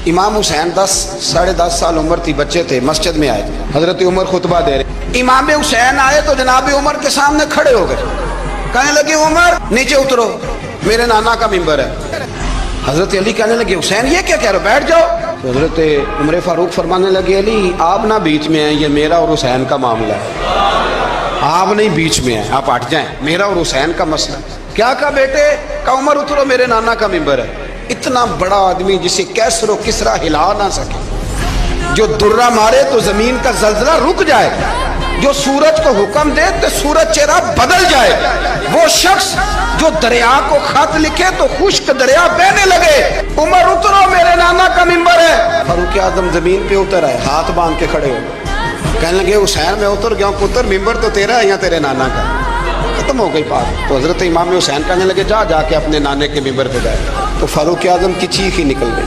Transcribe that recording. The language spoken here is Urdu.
امام حسین 10-10.5 سال عمر تھی، بچے تھے، مسجد میں آئے، حضرت عمر خطبہ دے رہے، امام حسین آئے تو جناب عمر کے سامنے کھڑے ہو گئے، کہنے لگے عمر نیچے اترو، میرے نانا کا ممبر ہے۔ حضرت علی کہنے لگے حسین یہ کیا کہہ رہے ہو، بیٹھ جاؤ۔ تو حضرت عمر فاروق فرمانے لگے علی آپ نہ بیچ میں ہیں، یہ میرا اور حسین کا معاملہ ہے، آپ نہیں بیچ میں ہیں، آپ ہٹ جائیں، میرا اور حسین کا مسئلہ۔ کیا کہا بیٹے؟ کہا عمر اترو، میرے نانا کا ممبر ہے۔ اتنا بڑا آدمی جسے کیسر و کسرا ہلا نہ سکے، جو درہ مارے تو زمین کا زلزلہ رک جائے، جو سورج کو حکم دے تو سورج چہرہ بدل جائے، وہ شخص جو دریا کو خط لکھے تو خشک دریا بہنے لگے، عمر اترو میرے نانا کا ممبر ہے۔ فاروق اعظم زمین پہ اتر آئے، ہاتھ باندھ کے کھڑے ہو، کہنے لگے حسین میں اتر گیا ہوں، پتر ممبر تو تیرا ہے یا تیرے نانا کا؟ ختم ہو گئی بات۔ تو حضرت امام حسین کہنے لگے جا کے اپنے نانے کے ممبر پہ جائے، تو فاروق اعظم کی چیخ ہی نکل گئی۔